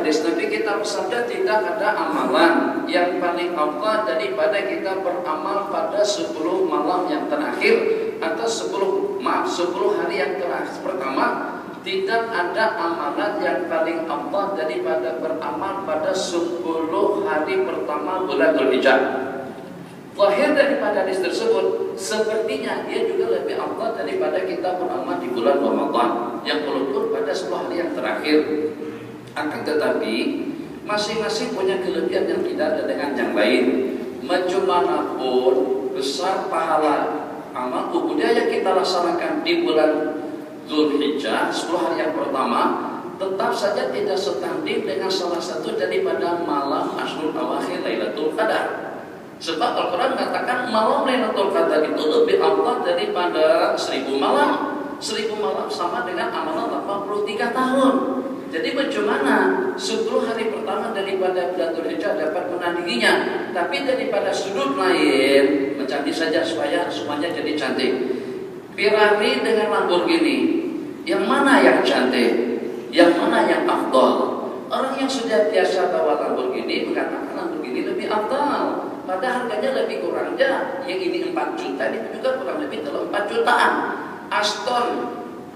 hadis Nabi kita bersabda, tidak ada amalan yang paling afdal daripada kita beramal pada 10 malam yang terakhir atau 10 hari yang terakhir. Pertama, tidak ada amalan yang paling afdal daripada beramal pada 10 hari pertama bulan Dzulhijjah. Lahir daripada hadis tersebut, sepertinya dia juga lebih afdal daripada kita beramal di bulan Ramadan yang walaupun pada 10 hari yang terakhir. Akan tetapi masing-masing punya kelebihan yang tidak ada dengan yang lain. Bagaimanapun besar pahala amal ibadah yang kita laksanakan di bulan Dzulhijjah 10 hari yang pertama, tetap saja tidak setanding dengan salah satu daripada malam Ashrul Awakhir Lailatul Qadar. Sebab Al-Quran mengatakan malam Lailatul Qadar itu lebih afdal daripada 1000 malam. 1000 malam sama dengan amalan 83 tahun. Jadi bagaimana 10 hari pertama daripada bulan Dzulhijjah dapat menandinginya, tapi daripada sudut lain mencari saja supaya semuanya jadi cantik. Ferrari dengan Lamborghini, yang mana yang cantik? Yang mana yang afdal? Orang yang sudah biasa bawa Lamborghini mengatakan Lamborghini lebih afdal, padahal harganya lebih kurang aja. Yang ini 4 juta, ini juga kurang lebih dalam 4 jutaan. Aston,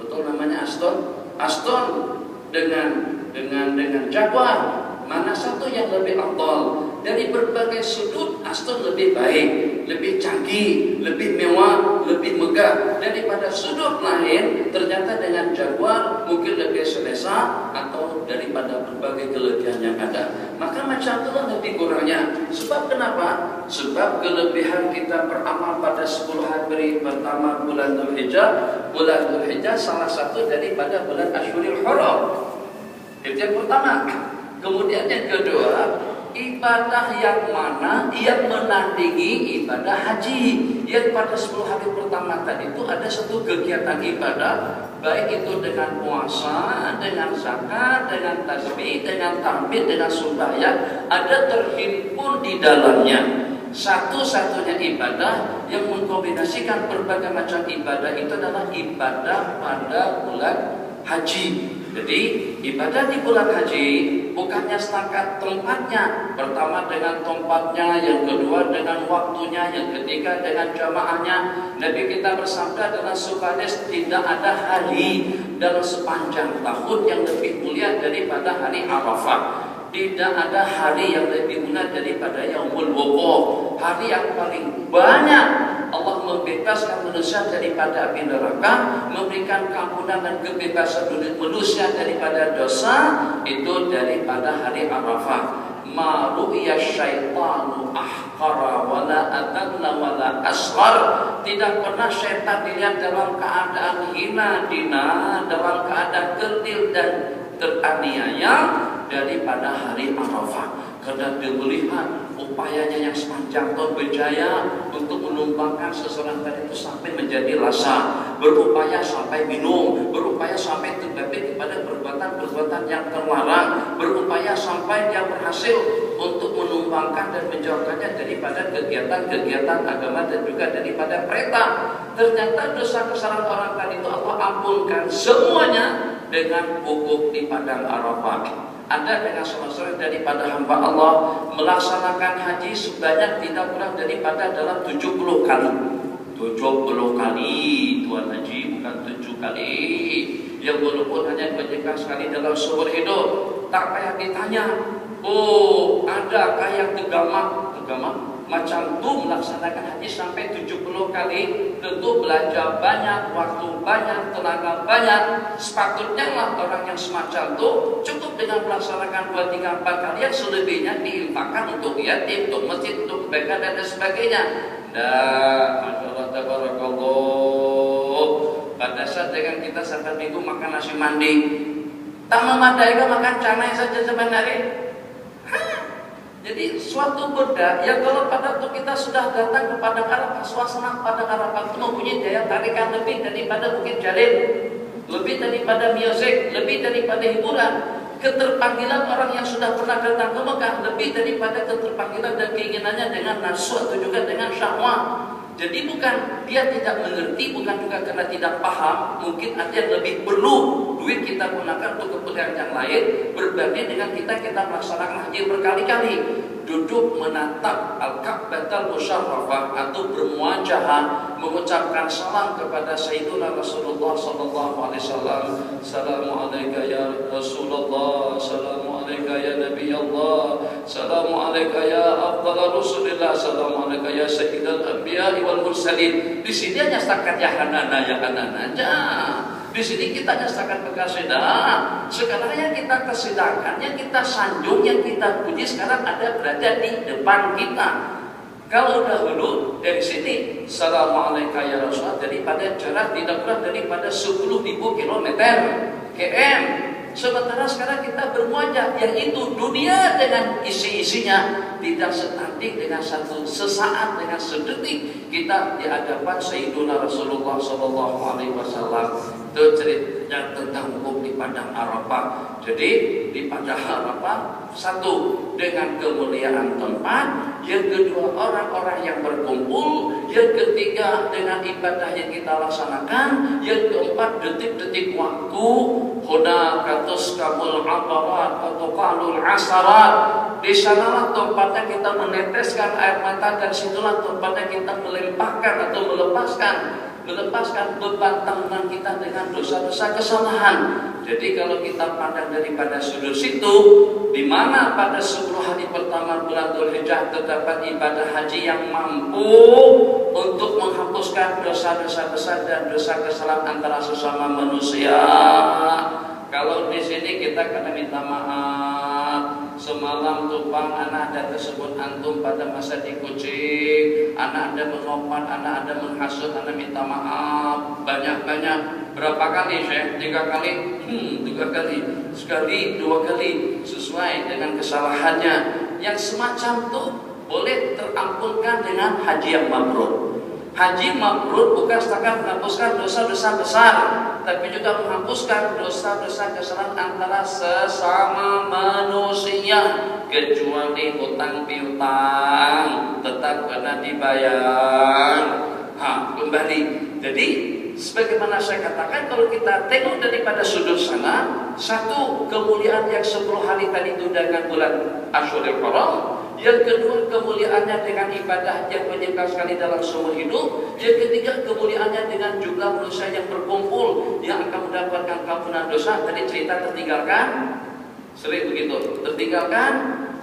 betul namanya Aston. Aston dengan Jaguar, mana satu yang lebih afdal? Dari berbagai sudut Aston lebih baik, lebih canggih, lebih mewah, lebih megah. Daripada sudut lain ternyata dengan Jaguar mungkin lebih selesa atau daripada berbagai kelebihan yang ada. Maka macam itulah lebih kurangnya. Sebab kenapa? Sebab kelebihan kita beramal pada 10 hari pertama bulan Dzulhijjah. Bulan Dzulhijjah salah satu daripada bulan Ashurul Haram. Itu yang pertama. Kemudian yang kedua, ibadah yang mana yang menandingi ibadah haji. Yang pada 10 hari pertama tadi itu ada satu kegiatan ibadah, baik itu dengan puasa, dengan zakat, dengan tasbih, dengan tahmid, dengan sembahyang, ada terhimpun di dalamnya. Satu-satunya ibadah yang mengkombinasikan berbagai macam ibadah itu adalah ibadah pada bulan haji. Jadi ibadah di bulan haji bukannya setakat tempatnya. Pertama dengan tempatnya, yang kedua dengan waktunya, yang ketiga dengan jamaahnya. Nabi kita bersabda dalam sebuah hadis, tidak ada hari dalam sepanjang tahun yang lebih mulia daripada hari Arafah. Tidak ada hari yang lebih mulia daripada Yaumul Wuquf, hari yang paling banyak Allah membebaskan manusia daripada api neraka, memberikan keampunan dan kebebasan manusia daripada dosa, itu daripada hari Arafah. Ma ru'ya syaitanu ahqara wala adalla wala asghar. Tidak pernah syaitan dilihat dalam keadaan hina dina, dalam keadaan kerdil dan teraniaya daripada hari Arafah. Karena dia melihat upayanya yang sepanjang tahun berjaya untuk menumpangkan seseorang tadi itu sampai menjadi lasa, berupaya sampai minum, berupaya sampai terbabit kepada perbuatan-perbuatan yang terlarang, berupaya sampai dia berhasil untuk menumpangkan dan menjauhkannya daripada kegiatan-kegiatan agama dan juga daripada perintah. Ternyata dosa kesalahan orang tadi itu Allah ampunkan semuanya dengan wukuf di padang Arafah. Ada dengan salah-salah daripada hamba Allah melaksanakan haji sebanyak tidak kurang daripada dalam 70 kali. 70 kali Tuhan haji, bukan 7 kali. Yang walaupun hanya dibacakan sekali dalam seumur hidup, tak payah ditanya. Oh, ada kayak tegamak macam itu melaksanakan haji sampai 70 kali, tentu belanja banyak, waktu banyak, tenaga banyak. Sepatutnya lah orang yang semacam itu cukup dengan melaksanakan 2, 3, 4 kali, yang selebihnya diinfakkan untuk yatim, untuk masjid, untuk kebaikan dan sebagainya. Masyaallah tabarakallah. Pada saat dengan kita sampai minggu makan nasi mandi, tak memadai makan canai saja sebenarnya. Jadi suatu benda yang kalau pada waktu kita sudah datang kepada Arafah, suasana pada Arafah itu mempunyai daya tarikan lebih daripada Bukit Jalil, lebih daripada musik, lebih daripada hiburan. Keterpanggilan orang yang sudah pernah datang ke Mekah lebih daripada keterpanggilan dan keinginannya dengan nafsu atau juga dengan syahwat. Jadi bukan dia tidak mengerti, bukan juga karena tidak paham. Mungkin ada yang lebih perlu duit kita gunakan untuk kepentingan yang lain, berbanding dengan kita melaksanakan haji berkali-kali. Duduk menatap Al-Ka'batal Musyarrafah atau bermuajahah mengucapkan salam kepada Sayyidina Rasulullah sallallahu alaihi wasallam. Assalamu alayka ya Rasulullah, assalamu alayka ya Nabi Allah, assalamu alayka ya afdal Rasulillah, assalamu alayka ya Sayyidul Anbiya wal Mursalin. Di sini hanya setakat ya hanana aja. Di sini kita nyastakan kekasidah. Sekarang yang kita kesidahkan, yang kita sanjung, yang kita puji sekarang ada berada di depan kita. Kalau dahulu dari sini, Assalamualaikum ya Rasulullah, daripada jarak tidak kurang daripada 10.000 km. Sementara sekarang kita bermuajah, yang itu dunia dengan isi-isinya tidak setanding dengan satu sesaat, dengan sedetik kita di hadapan Sayyidina Rasulullah sallallahu alaihi wasallam. Itu ceritanya tentang hukum di padang Arafah. Jadi di padang Arafah, satu dengan kemuliaan tempat, yang kedua orang-orang yang berkumpul, yang ketiga dengan ibadah yang kita laksanakan, yang keempat detik-detik waktu. Huna katus kamul abarat atau kalul asarat. Di sanalah tempatnya kita meneteskan air mata, dan situlah tempatnya kita melimpahkan atau melepaskan beban tanggungan kita dengan dosa-dosa kesalahan. Jadi kalau kita pandang daripada sudut situ, di mana pada 10 hari pertama bulan Dzulhijjah terdapat ibadah haji yang mampu untuk menghapuskan dosa-dosa besar dan dosa kesalahan antara sesama manusia. Kalau di sini kita kena minta maaf. Semalam tumpang anak ada tersebut antum pada masa di Kucing, anak ada mengompat, anak ada menghasut, anak minta maaf banyak-banyak. Berapa kali Syekh? 3 kali? 3 kali. Sekali, 2 kali, sesuai dengan kesalahannya. Yang semacam itu boleh terampunkan dengan haji yang mabrur. Haji mabrur bukan setakat menghapuskan dosa-dosa besar, tapi juga menghapuskan dosa-dosa kesalahan antara sesama manusia, kecuali hutang piutang tetap kena dibayar. Kembali. Jadi sebagaimana saya katakan, kalau kita tengok daripada sudut sana, satu kemuliaan yang 10 hari tadi itu dengan bulan Asyurul Haram. Yang kedua kemuliaannya dengan ibadah yang menyimpan sekali dalam seumur hidup. Yang ketiga kemuliaannya dengan jumlah manusia yang berkumpul yang akan mendapatkan kampunan dosa. Tadi cerita tertinggalkan, sering begitu tertinggalkan.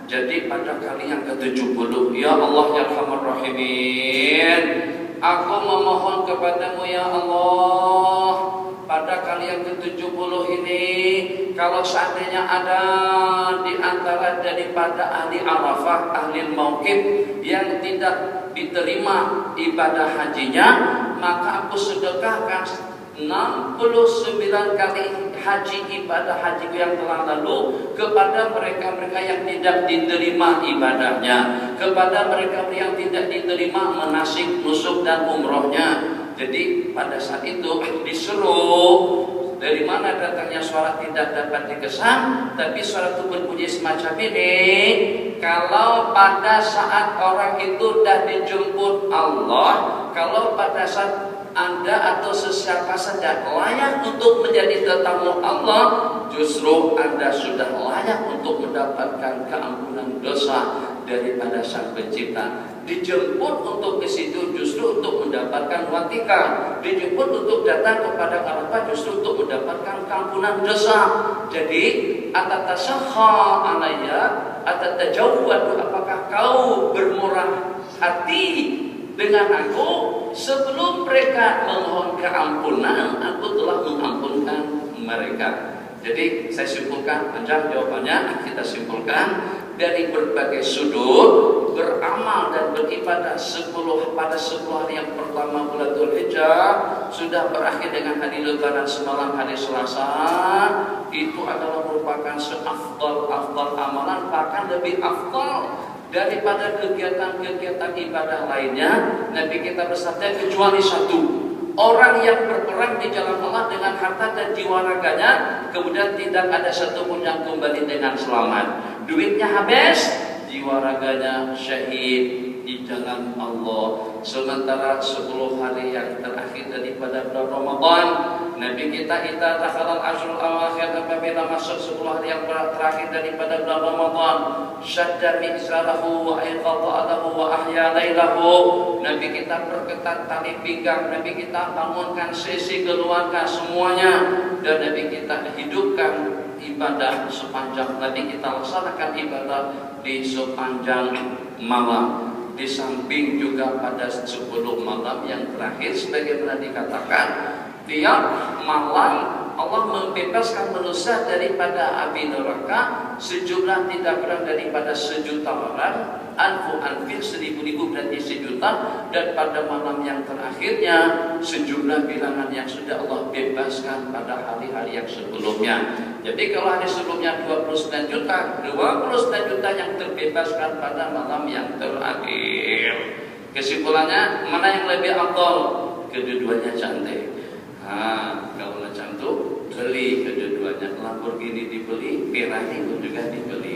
Jadi pada kali yang ke-70, ya Allah ya Arhamar Rahimin, aku memohon kepadamu ya Allah, pada kali yang ke-70 ini, kalau seandainya ada di antara daripada ahli Arafah, ahli Mauqif yang tidak diterima ibadah hajinya, maka aku sedekahkan 69 kali haji ibadah haji yang telah lalu kepada mereka-mereka yang tidak diterima ibadahnya, kepada mereka yang tidak diterima manasik, nusuk dan umrohnya. Jadi pada saat itu disuruh, dari mana datangnya suara tidak dapat dikesan, tapi suara itu berbunyi semacam ini. Kalau pada saat orang itu sudah dijemput Allah, kalau pada saat Anda atau sesiapa saja layak untuk menjadi tetamu Allah, justru Anda sudah layak untuk mendapatkan keampunan dosa daripada Sang Pencipta. Dijemput untuk ke situ justru untuk mendapatkan watika, dijemput untuk datang kepada Arafah justru untuk mendapatkan keampunan dosa. Jadi atatasakha alayya atatajawwad, apakah kau bermurah hati dengan aku? Sebelum mereka memohon keampunan, aku telah mengampunkan mereka. Jadi saya simpulkan, panjang jawabannya, kita simpulkan dari berbagai sudut beramal dan beribadah pada 10 hari yang pertama bulan Dzulhijjah sudah berakhir dengan hari Lebaran semalam hari Selasa. Itu adalah merupakan seafdal amalan, bahkan lebih afdal daripada kegiatan-kegiatan ibadah lainnya. Nabi kita bersabda, kecuali satu, orang yang berperang di jalan Allah dengan harta dan jiwa raganya, kemudian tidak ada satupun yang kembali dengan selamat. Duitnya habis, jiwa raganya syahid, jalan Allah. Sementara 10 hari yang terakhir daripada bulan Ramadan, Nabi kita takhalal ashrul awakhir, apabila masuk 10 hari yang terakhir daripada bulan Ramadan, syadda mizarahu wa ayqadha lahu wa ahya lailahu. Nabi kita perketat tali pinggang, Nabi kita bangunkan sesi keluarga semuanya, dan Nabi kita hidupkan ibadah sepanjang, Nabi kita laksanakan ibadah di sepanjang malam. Di samping juga pada 10 malam yang terakhir, sebagaimana dikatakan, tiap malam Allah membebaskan manusia daripada api neraka sejumlah tidak kurang daripada 1.000.000 orang, alfu alfin 1.000 berarti 1.000.000, dan pada malam yang terakhirnya sejumlah bilangan yang sudah Allah bebaskan pada hari-hari yang sebelumnya. Jadi kalau hari sebelumnya 29 juta yang terbebaskan pada malam yang terakhir. Kesimpulannya, mana yang lebih afdal? Kedua-duanya cantik. Kalau cantik, beli kedua-duanya. Lamborghini dibeli, Ferrari pun juga dibeli.